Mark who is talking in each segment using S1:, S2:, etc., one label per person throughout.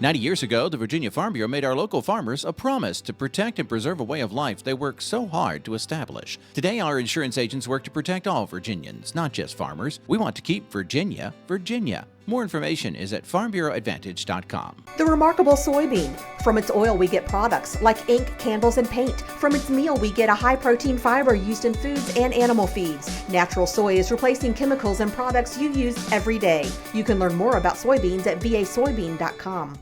S1: 90 years ago, the Virginia Farm Bureau made our local farmers a promise to protect and preserve a way of life they worked so hard to establish. Today, our insurance agents work to protect all Virginians, not just farmers. We want to keep Virginia, Virginia. More information is at farmbureauadvantage.com.
S2: The remarkable soybean. From its oil, we get products like ink, candles, and paint. From its meal, we get a high-protein fiber used in foods and animal feeds. Natural soy is replacing chemicals and products you use every day. You can learn more about soybeans at vasoybean.com.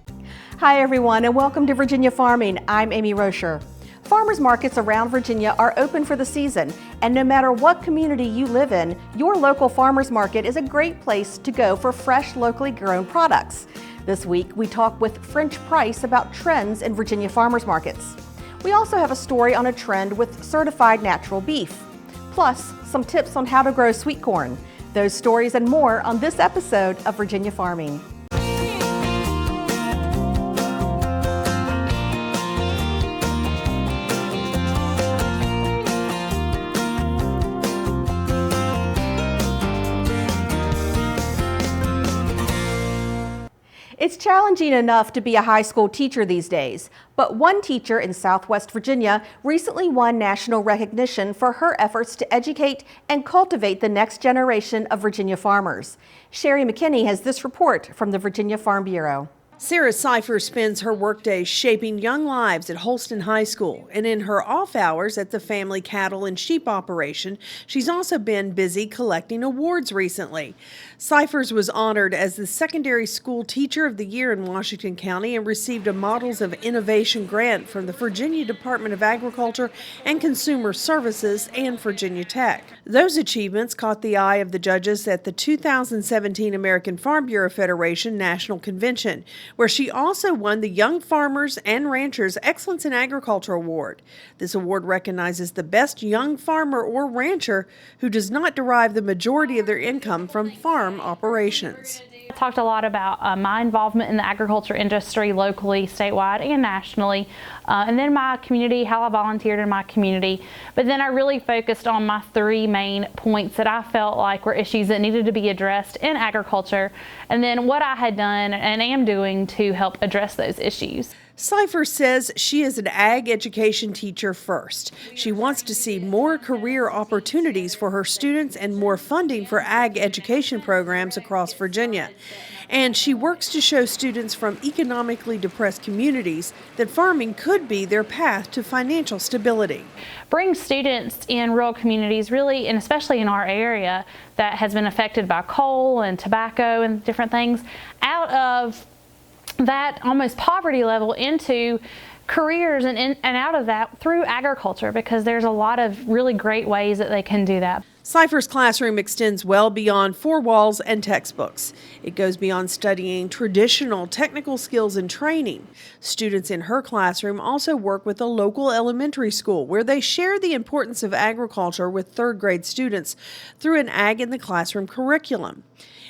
S2: Hi, everyone, and welcome to Virginia Farming. I'm Amy Rocher. Farmers markets around Virginia are open for the season, and no matter what community you live in, your local farmers market is a great place to go for fresh, locally grown products. This week, we talk with French Price about trends in Virginia farmers markets. We also have a story on a trend with certified natural beef, plus some tips on how to grow sweet corn. Those stories and more on this episode of Virginia Farming. It's challenging enough to be a high school teacher these days, but one teacher in Southwest Virginia recently won national recognition for her efforts to educate and cultivate the next generation of Virginia farmers. Sherry McKinney has this report from the Virginia Farm Bureau.
S3: Sarah Seifer spends her workdays shaping young lives at Holston High School, and in her off hours at the family cattle and sheep operation, she's also been busy collecting awards recently. Seifers was honored as the Secondary School Teacher of the Year in Washington County and received a Models of Innovation grant from the Virginia Department of Agriculture and Consumer Services and Virginia Tech. Those achievements caught the eye of the judges at the 2017 American Farm Bureau Federation National Convention, where she also won the Young Farmers and Ranchers Excellence in Agriculture Award. This award recognizes the best young farmer or rancher who does not derive the majority of their income from farm operations.
S4: I talked a lot about my involvement in the agriculture industry locally, statewide, and nationally, and then my community, how I volunteered in my community. But then I really focused on my three main points that I felt like were issues that needed to be addressed in agriculture, and then what I had done and am doing to help address those issues.
S3: Seifer says she is an ag education teacher first. She wants to see more career opportunities for her students and more funding for ag education programs across Virginia. And she works to show students from economically depressed communities that farming could be their path to financial stability.
S4: Bring students in rural communities, really, and especially in our area that has been affected by coal and tobacco and different things, out of that almost poverty level into careers and out of that through agriculture, because there's a lot of really great ways that they can do that.
S3: Seifer's classroom extends well beyond four walls and textbooks. It goes beyond studying traditional technical skills and training. Students in her classroom also work with a local elementary school where they share the importance of agriculture with third grade students through an Ag in the Classroom curriculum.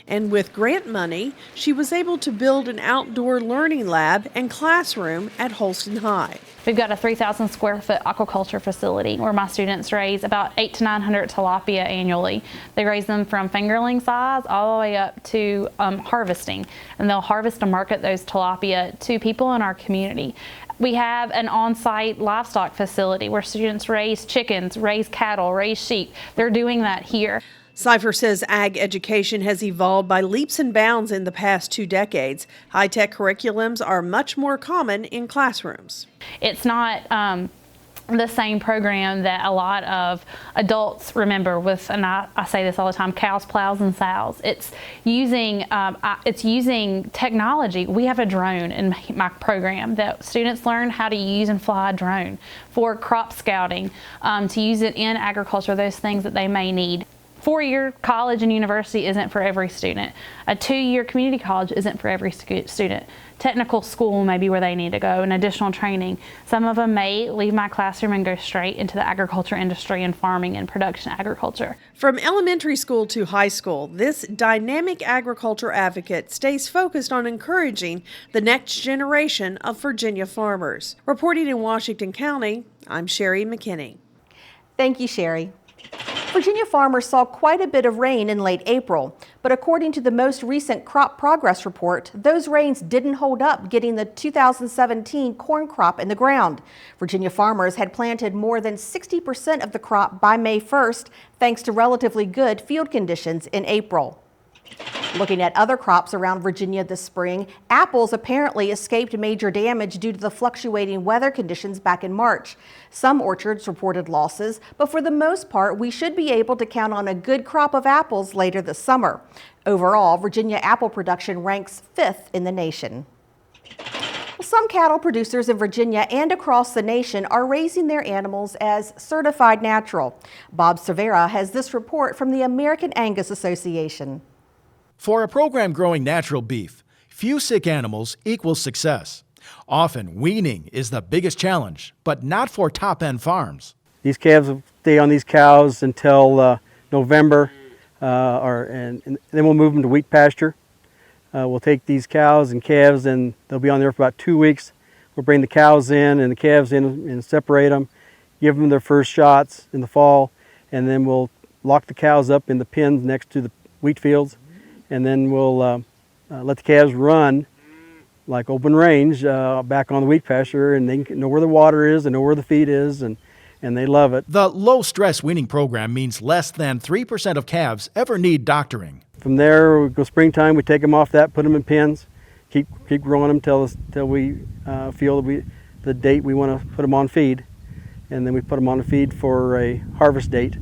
S3: And with grant money, she was able to build an outdoor learning lab and classroom at Holston High.
S4: We've got a 3,000 square foot aquaculture facility where my students raise about 800 to 900 tilapia annually. They raise them from fingerling size all the way up to harvesting, and they'll harvest and market those tilapia to people in our community. We have an on-site livestock facility where students raise chickens, raise cattle, raise sheep. They're doing that here.
S3: Seifer says ag education has evolved by leaps and bounds in the past 2 decades. High-tech curriculums are much more common in classrooms.
S4: It's not the same program that a lot of adults remember with, and I say this all the time, cows, plows, and sows. It's using technology. We have a drone in my program that students learn how to use and fly a drone for crop scouting, to use it in agriculture, those things that they may need. 4-year college and university isn't for every student. A 2-year community college isn't for every student. Technical school may be where they need to go, and additional training. Some of them may leave my classroom and go straight into the agriculture industry and farming and production agriculture.
S3: From elementary school to high school, this dynamic agriculture advocate stays focused on encouraging the next generation of Virginia farmers. Reporting in Washington County, I'm Sherry McKinney.
S2: Thank you, Sherry. Virginia farmers saw quite a bit of rain in late April, but according to the most recent crop progress report, those rains didn't hold up getting the 2017 corn crop in the ground. Virginia farmers had planted more than 60% of the crop by May 1st, thanks to relatively good field conditions in April. Looking at other crops around Virginia this spring, apples apparently escaped major damage due to the fluctuating weather conditions back in March. Some orchards reported losses, but for the most part, we should be able to count on a good crop of apples later this summer. Overall, Virginia apple production ranks 5th in the nation. Some cattle producers in Virginia and across the nation are raising their animals as certified natural. Bob Cervera has this report from the American Angus Association.
S5: For a program growing natural beef, few sick animals equals success. Often, weaning is the biggest challenge, but not for top-end farms.
S6: These calves will stay on these cows until November, and then we'll move them to wheat pasture. We'll take these cows and calves, and they'll be on there for about 2 weeks. We'll bring the cows in and the calves in and separate them, give them their first shots in the fall, and then we'll lock the cows up in the pens next to the wheat fields. And then we'll let the calves run like open range back on the wheat pasture, and they know where the water is and know where the feed is, and they love it.
S5: The low-stress weaning program means less than 3% of calves ever need doctoring.
S6: From there, we go springtime, we take them off that, put them in pens, keep growing them till we feel that the date we want to put them on feed, and then we put them on a feed for a harvest date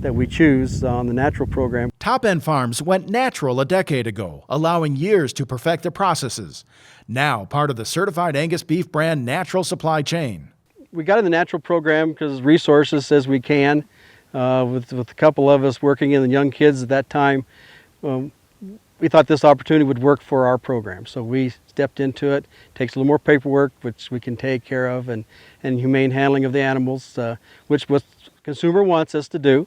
S6: that we choose on the natural program.
S5: Top-end farms went natural a decade ago, allowing years to perfect their processes. Now part of the certified Angus beef brand natural supply chain.
S6: We got in the natural program because resources says we can. With a couple of us working in the young kids at that time, we thought this opportunity would work for our program. So we stepped into it. It takes a little more paperwork, which we can take care of, and humane handling of the animals, which what the consumer wants us to do.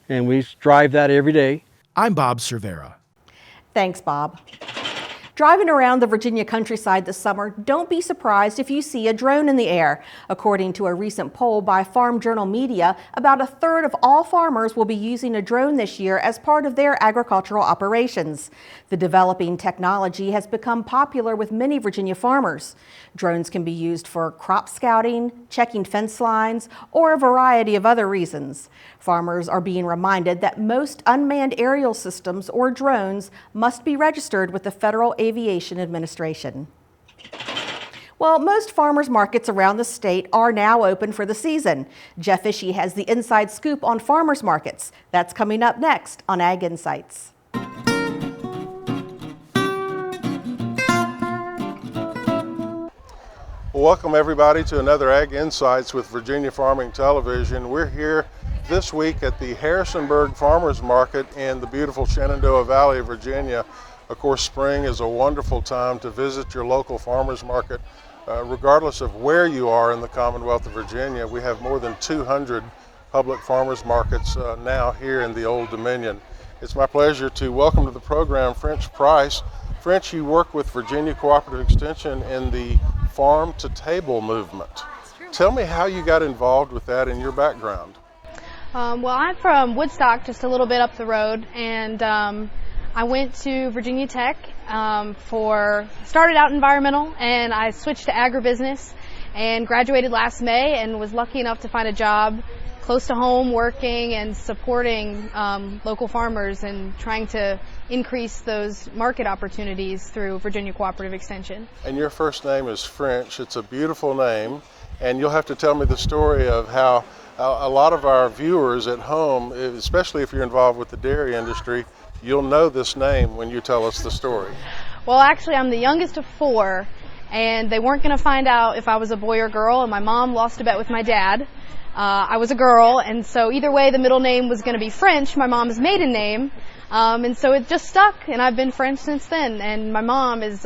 S6: And we strive that every day.
S5: I'm Bob Cervera.
S2: Thanks, Bob. Driving around the Virginia countryside this summer, don't be surprised if you see a drone in the air. According to a recent poll by Farm Journal Media, about 1/3 of all farmers will be using a drone this year as part of their agricultural operations. The developing technology has become popular with many Virginia farmers. Drones can be used for crop scouting, checking fence lines, or a variety of other reasons. Farmers are being reminded that most unmanned aerial systems or drones must be registered with the Federal Aviation Administration. Well, most farmers markets around the state are now open for the season. Jeff Ishii has the inside scoop on farmers markets. That's coming up next on Ag Insights.
S7: Well, welcome everybody to another Ag Insights with Virginia Farming Television. We're here this week at the Harrisonburg Farmers Market in the beautiful Shenandoah Valley of Virginia. Of course, spring is a wonderful time to visit your local farmers market, regardless of where you are in the Commonwealth of Virginia. We have more than 200 public farmers markets now here in the Old Dominion. It's my pleasure to welcome to the program French Price. French, you work with Virginia Cooperative Extension in the Farm to Table movement. Tell me how you got involved with that and your background.
S8: Well, I'm from Woodstock, just a little bit up the road, and I went to Virginia Tech started out environmental, and I switched to agribusiness and graduated last May and was lucky enough to find a job close to home working and supporting local farmers and trying to increase those market opportunities through Virginia Cooperative Extension.
S7: And your first name is French. It's a beautiful name, and you'll have to tell me the story of how a lot of our viewers at home, especially if you're involved with the dairy industry, you'll know this name when you tell us the story.
S8: Well, actually, I'm the youngest of 4, and they weren't going to find out if I was a boy or girl, and my mom lost a bet with my dad. I was a girl, and so either way, the middle name was going to be French, my mom's maiden name, and so it just stuck, and I've been French since then. And my mom is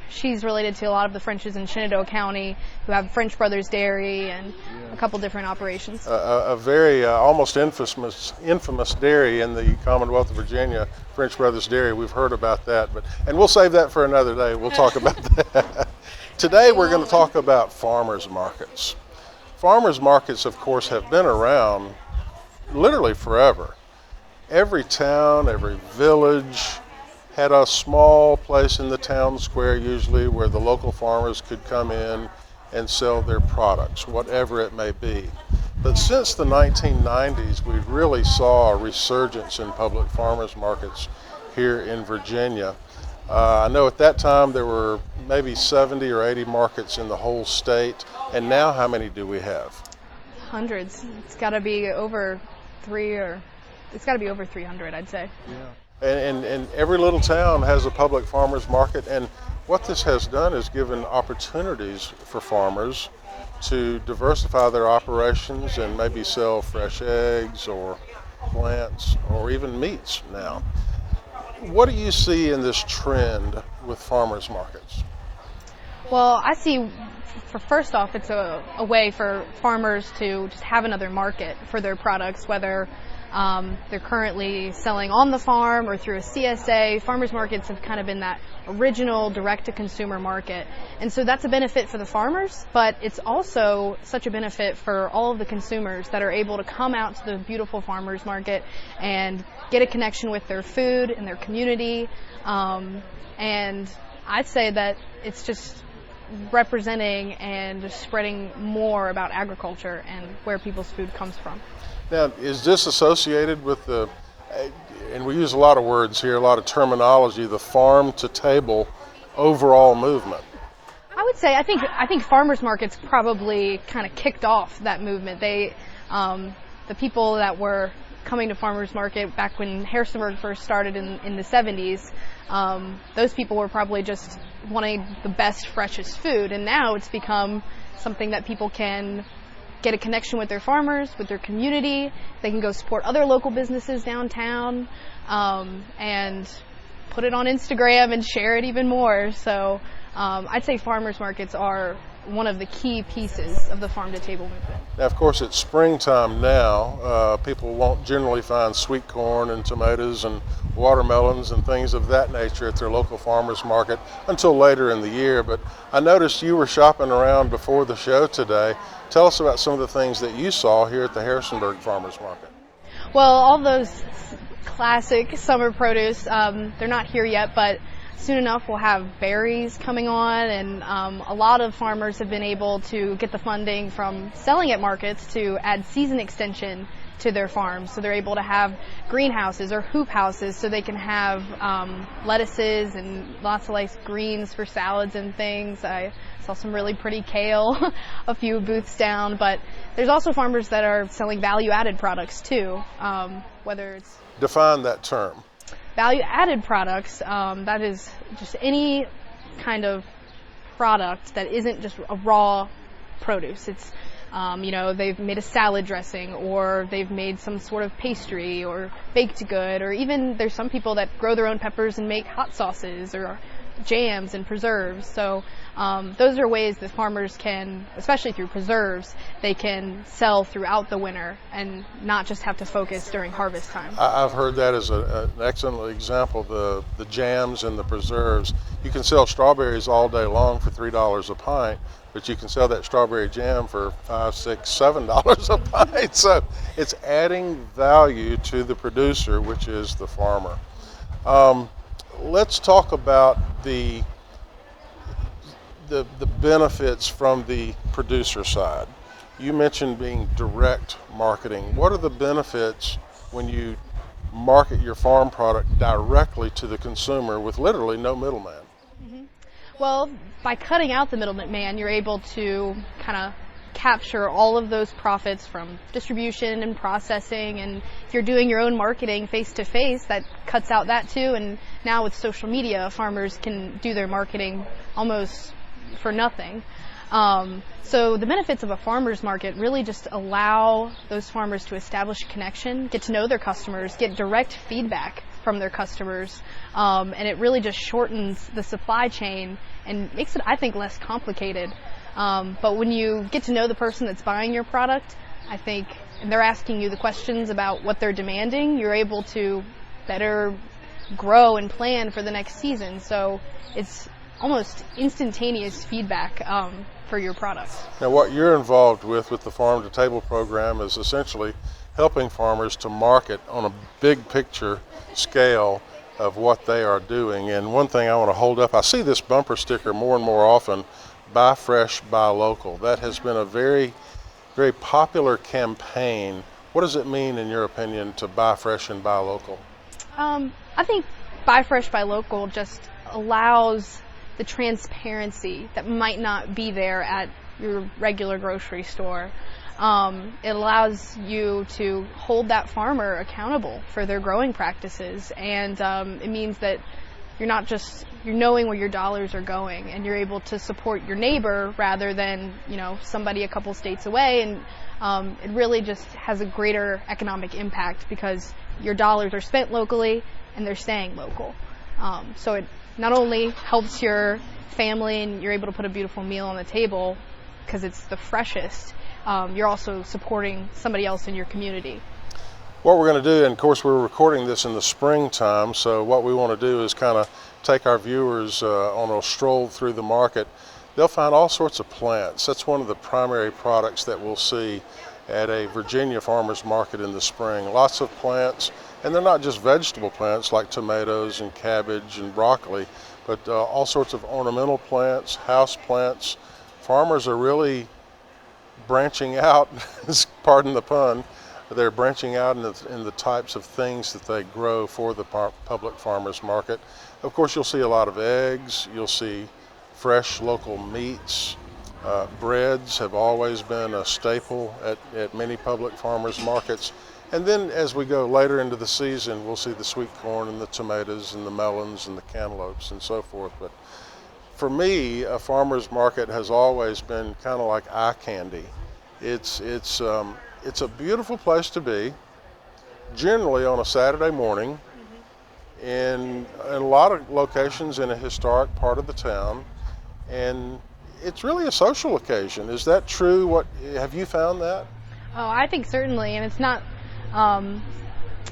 S8: she's related to a lot of the Frenches in Shenandoah County who have French Brothers Dairy and a couple different operations.
S7: A very almost infamous dairy in the Commonwealth of Virginia, French Brothers Dairy. We've heard about that, and we'll save that for another day. We'll talk about that. Today we're going to talk about farmers markets. Farmers markets, of course, have been around literally forever. Every town, every village had a small place in the town square usually where the local farmers could come in and sell their products, whatever it may be. But since the 1990s, we really saw a resurgence in public farmers markets here in Virginia. I know at that time there were maybe 70 or 80 markets in the whole state, and now how many do we have?
S8: Hundreds. It's got to be over 300, I'd say.
S7: Yeah. And every little town has a public farmers market, and what this has done is given opportunities for farmers to diversify their operations and maybe sell fresh eggs or plants or even meats now. What do you see in this trend with farmers markets?
S8: Well, I see, first off, it's a way for farmers to just have another market for their products, whether they're currently selling on the farm or through a CSA. Farmers markets have kind of been that original direct-to-consumer market. And so that's a benefit for the farmers, but it's also such a benefit for all of the consumers that are able to come out to the beautiful farmers market and get a connection with their food and their community. And I'd say that it's just representing and just spreading more about agriculture and where people's food comes from.
S7: Now, is this associated with the, and we use a lot of words here, a lot of terminology, the farm to table overall movement?
S8: I would say I think farmers markets probably kind of kicked off that movement. They, the people that were coming to farmers market back when Harrisonburg first started in the 70s, those people were probably just wanting the best, freshest food, and now it's become something that people can get a connection with their farmers, with their community. They can go support other local businesses downtown, and put it on Instagram and share it even more. So I'd say farmers markets are one of the key pieces of the farm to table movement.
S7: Now, of course, it's springtime now. People won't generally find sweet corn and tomatoes and watermelons and things of that nature at their local farmers market until later in the year. But I noticed you were shopping around before the show today. Tell us about some of the things that you saw here at the Harrisonburg Farmers Market.
S8: Well, all those classic summer produce, they're not here yet, but soon enough we'll have berries coming on, and a lot of farmers have been able to get the funding from selling at markets to add season extension to their farms. So they're able to have greenhouses or hoop houses so they can have lettuces and lots of nice greens for salads and things. I saw some really pretty kale a few booths down, but there's also farmers that are selling value-added products too, whether it's...
S7: Define that term.
S8: Value-added products, that is just any kind of product that isn't just a raw produce. It's, they've made a salad dressing, or they've made some sort of pastry or baked good, or even there's some people that grow their own peppers and make hot sauces or jams and preserves. So those are ways that farmers can, especially through preserves, they can sell throughout the winter and not just have to focus during harvest time.
S7: I've heard that as an excellent example, the jams and the preserves. You can sell strawberries all day long for $3 a pint, but you can sell that strawberry jam for $5, $6, $7 a pint. So it's adding value to the producer, which is the farmer. Let's talk about the benefits from the producer side. You mentioned being direct marketing. What are the benefits when you market your farm product directly to the consumer with literally no middleman?
S8: Well, by cutting out the middleman, you're able to kind of capture all of those profits from distribution and processing, and if you're doing your own marketing face-to-face, that cuts out that too. And now with social media, farmers can do their marketing almost for nothing. So the benefits of a farmer's market really just allow those farmers to establish a connection, get to know their customers, get direct feedback from their customers, and it really just shortens the supply chain and makes it, I think, less complicated. But when you get to know the person that's buying your product, I think, and they're asking you the questions about what they're demanding, you're able to better grow and plan for the next season. So it's almost instantaneous feedback for your product.
S7: Now, what you're involved with the Farm to Table program is essentially helping farmers to market on a big picture scale of what they are doing. And one thing I want to hold up, I see this bumper sticker more and more often, buy fresh, buy local. That has been a very, very popular campaign. What does it mean, in your opinion, to buy fresh and buy local?
S8: I think buy fresh, buy local just allows the transparency that might not be there at your regular grocery store. It allows you to hold that farmer accountable for their growing practices, and it means that you're knowing where your dollars are going, and you're able to support your neighbor rather than, somebody a couple states away. And it really just has a greater economic impact because your dollars are spent locally and they're staying local. So it not only helps your family and you're able to put a beautiful meal on the table because it's the freshest, you're also supporting somebody else in your community.
S7: What we're going to do, and of course we're recording this in the springtime, so what we want to do is kind of take our viewers on a stroll through the market. They'll find all sorts of plants. That's one of the primary products that we'll see at a Virginia farmers market in the spring. Lots of plants, and they're not just vegetable plants like tomatoes and cabbage and broccoli, but all sorts of ornamental plants, house plants. Farmers are really branching out, pardon the pun, they're branching out in the types of things that they grow for the public farmers market. Of course, you'll see a lot of eggs, you'll see fresh local meats. Breads have always been a staple at many public farmers markets. And then as we go later into the season, we'll see the sweet corn and the tomatoes and the melons and the cantaloupes and so forth. But for me, a farmer's market has always been kind of like eye candy. It's a beautiful place to be, generally on a Saturday morning, in a lot of locations in a historic part of the town, and it's really a social occasion. Is that true? Have you found that?
S8: Oh, I think certainly, and it's not,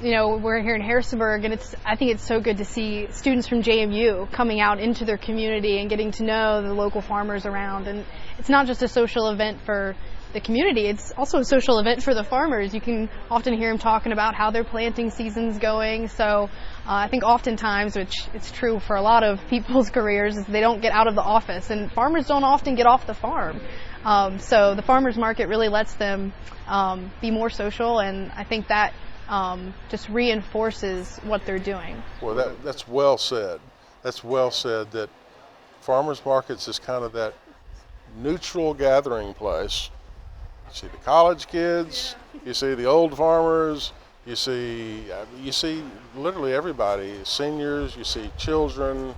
S8: we're here in Harrisonburg, and I think it's so good to see students from JMU coming out into their community and getting to know the local farmers around. And it's not just a social event for the community, it's also a social event for the farmers. You can often hear them talking about how their planting season's going. So I think oftentimes, which it's true for a lot of people's careers, is they don't get out of the office, and farmers don't often get off the farm. So the farmers market really lets them be more social, and I think that just reinforces what they're doing.
S7: Well, that's well said. That's well said, that farmers markets is kind of that neutral gathering place. You see the college kids, you see the old farmers, you see literally everybody, seniors, you see children,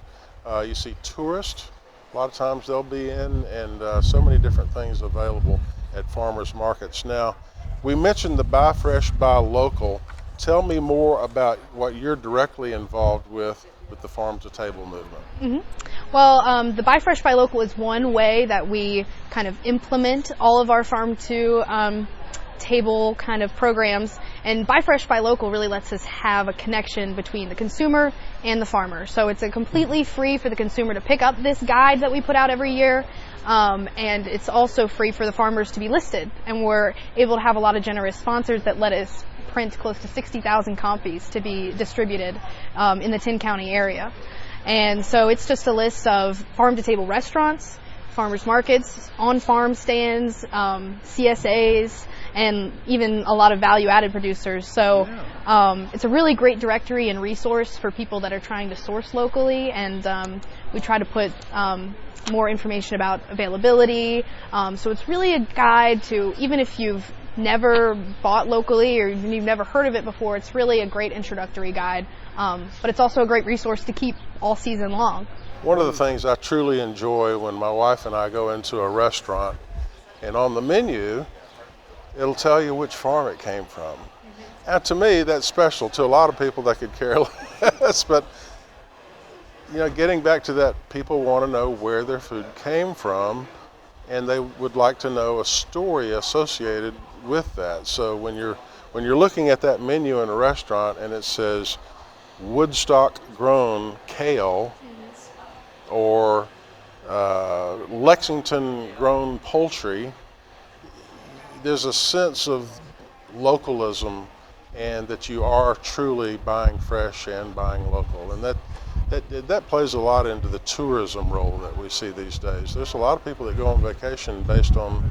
S7: you see tourists. A lot of times they'll be in, and so many different things available at farmers markets. Now, we mentioned the Buy Fresh, Buy Local. Tell me more about what you're directly involved with the Farm to Table movement.
S8: Mm-hmm. Well, the Buy Fresh, Buy Local is one way that we kind of implement all of our Farm to Table kind of programs. And Buy Fresh, Buy Local really lets us have a connection between the consumer and the farmer. So it's completely free for the consumer to pick up this guide that we put out every year. And it's also free for the farmers to be listed. And we're able to have a lot of generous sponsors that let us print close to 60,000 copies to be distributed in the 10-county area. And so it's just a list of farm-to-table restaurants, farmers markets, on-farm stands, CSAs, and even a lot of value-added producers. So it's a really great directory and resource for people that are trying to source locally, and we try to put more information about availability. So it's really a guide to, even if you've never bought locally or you've never heard of it before, it's really a great introductory guide. But it's also a great resource to keep all season long.
S7: One of the things I truly enjoy when my wife and I go into a restaurant, and on the menu, it'll tell you which farm it came from. And to me, that's special. To a lot of people, that could care less. But getting back to that, people want to know where their food came from, and they would like to know a story associated with that. So when you're looking at that menu in a restaurant and it says Woodstock grown kale or Lexington grown poultry, there's a sense of localism and that you are truly buying fresh and buying local. And that plays a lot into the tourism role that we see these days. There's a lot of people that go on vacation based on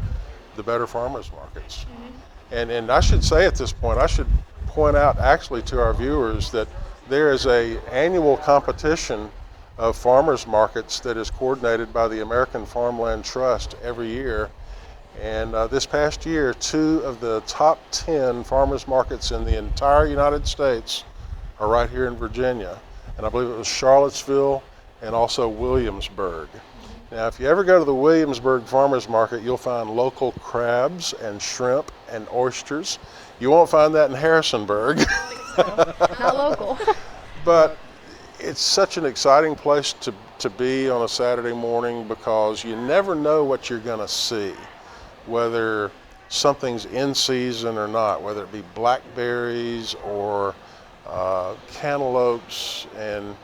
S7: the better farmers markets. And I should say at this point, I should point out actually to our viewers that there is an annual competition of farmers markets that is coordinated by the American Farmland Trust every year. And this past year, 2 of the top 10 farmers markets in the entire United States are right here in Virginia. And I believe it was Charlottesville and also Williamsburg. Now, if you ever go to the Williamsburg Farmers Market, you'll find local crabs and shrimp and oysters. You won't find that in Harrisonburg.
S8: Not local.
S7: But it's such an exciting place to be on a Saturday morning because you never know what you're going to see, whether something's in season or not, whether it be blackberries or cantaloupes, and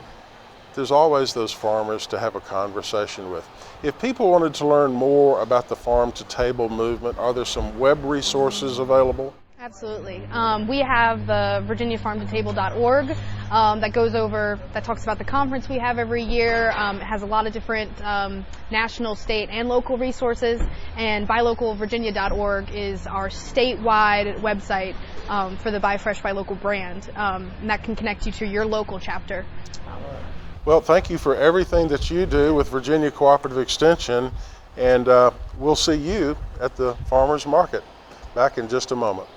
S7: there's always those farmers to have a conversation with. If people wanted to learn more about the farm to table movement, are there some web resources available?
S8: Absolutely. We have the virginiafarmtotable.org that talks about the conference we have every year. It has a lot of different national, state, and local resources. And buylocalvirginia.org is our statewide website for the Buy Fresh, Buy Local brand. And that can connect you to your local chapter.
S7: Well, thank you for everything that you do with Virginia Cooperative Extension, and we'll see you at the farmers market back in just a moment.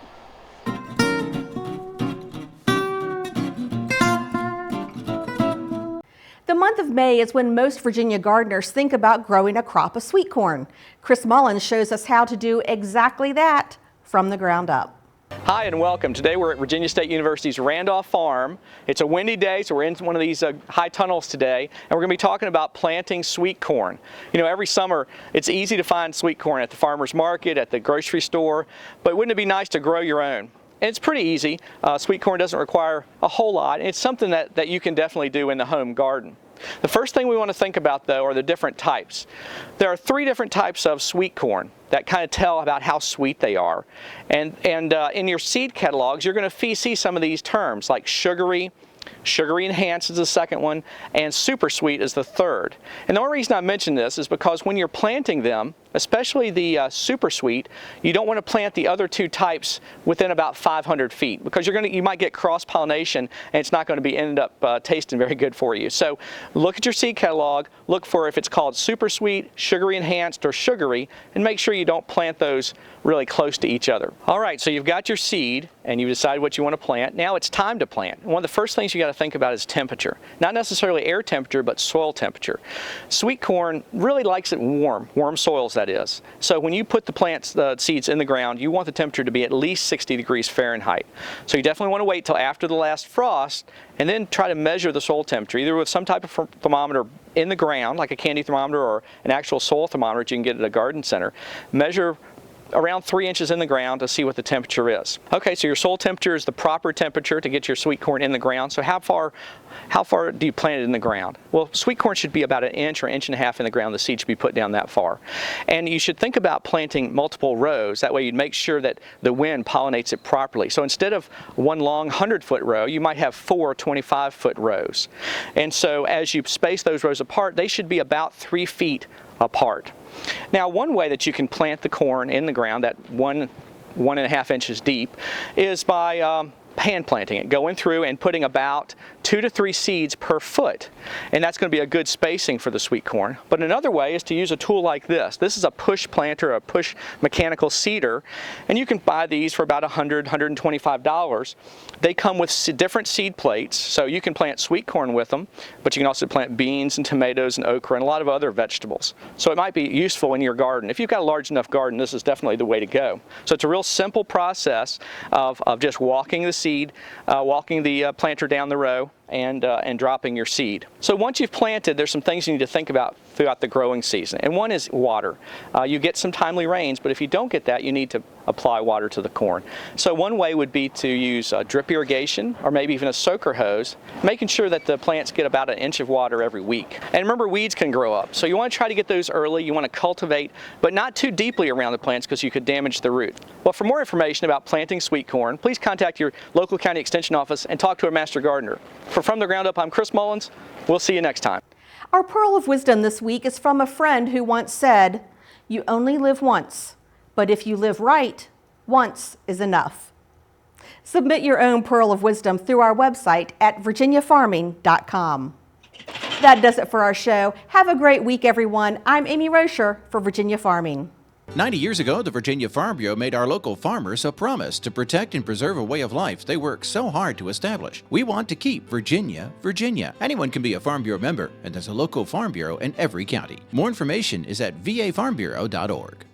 S2: The month of May is when most Virginia gardeners think about growing a crop of sweet corn. Chris Mullins shows us how to do exactly that from the ground up.
S9: Hi and welcome. Today we're at Virginia State University's Randolph Farm. It's a windy day, so we're in one of these high tunnels today, and we're going to be talking about planting sweet corn. You know, every summer it's easy to find sweet corn at the farmer's market, at the grocery store, but wouldn't it be nice to grow your own? And it's pretty easy. Sweet corn doesn't require a whole lot. It's something that you can definitely do in the home garden. The first thing we want to think about, though, are the different types. There are 3 different types of sweet corn that kind of tell about how sweet they are. And in your seed catalogs, you're going to see some of these terms like sugary enhanced is the second one, and super sweet is the third. And the only reason I mention this is because when you're planting them, especially the super sweet, you don't want to plant the other 2 types within about 500 feet because you might get cross-pollination and it's not going to end up tasting very good for you. So look at your seed catalog, look for if it's called super sweet, sugary enhanced, or sugary, and make sure you don't plant those really close to each other. All right, so you've got your seed and you've decided what you want to plant. Now it's time to plant. And one of the first things you got to think about is temperature. Not necessarily air temperature, but soil temperature. Sweet corn really likes it warm soils, that is. So when you put the seeds in the ground, you want the temperature to be at least 60 degrees Fahrenheit. So you definitely want to wait till after the last frost and then try to measure the soil temperature, either with some type of thermometer in the ground, like a candy thermometer or an actual soil thermometer that you can get at a garden center. Measure around 3 inches in the ground to see what the temperature is. Okay, so your soil temperature is the proper temperature to get your sweet corn in the ground. So how far do you plant it in the ground? Well, sweet corn should be about 1 inch or 1.5 inches in the ground. The seed should be put down that far. And you should think about planting multiple rows. That way you'd make sure that the wind pollinates it properly. So instead of one long 100-foot row, you might have 4 25-foot rows. And so as you space those rows apart, they should be about 3 feet apart. Now, one way that you can plant the corn in the ground at 1.5 inches deep is by hand planting it, going through and putting about 2 to 3 seeds per foot, and that's going to be a good spacing for the sweet corn. But another way is to use a tool like this. This is a push planter, a push mechanical seeder, and you can buy these for about $100, $125. They come with different seed plates, so you can plant sweet corn with them, but you can also plant beans and tomatoes and okra and a lot of other vegetables. So it might be useful in your garden. If you've got a large enough garden, this is definitely the way to go. So it's a real simple process of just walking the seed, walking the planter down the row, and dropping your seed. So once you've planted, there's some things you need to think about throughout the growing season. And one is water. You get some timely rains, but if you don't get that, you need to apply water to the corn. So one way would be to use drip irrigation or maybe even a soaker hose, making sure that the plants get about an inch of water every week. And remember, weeds can grow up. So you want to try to get those early. You want to cultivate, but not too deeply around the plants because you could damage the root. Well, for more information about planting sweet corn, please contact your local county extension office and talk to a master gardener. For From the Ground Up, I'm Chris Mullins. We'll see you next time.
S2: Our pearl of wisdom this week is from a friend who once said, "You only live once, but if you live right, once is enough." Submit your own pearl of wisdom through our website at virginiafarming.com. That does it for our show. Have a great week, everyone. I'm Amy Rocher for Virginia Farming.
S1: 90 years ago, the Virginia Farm Bureau made our local farmers a promise to protect and preserve a way of life they work so hard to establish. We want to keep Virginia, Virginia. Anyone can be a Farm Bureau member, and there's a local Farm Bureau in every county. More information is at vafarmbureau.org.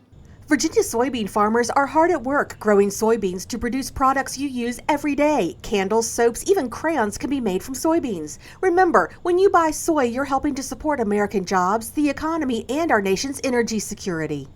S2: Virginia soybean farmers are hard at work growing soybeans to produce products you use every day. Candles, soaps, even crayons can be made from soybeans. Remember, when you buy soy, you're helping to support American jobs, the economy, and our nation's energy security.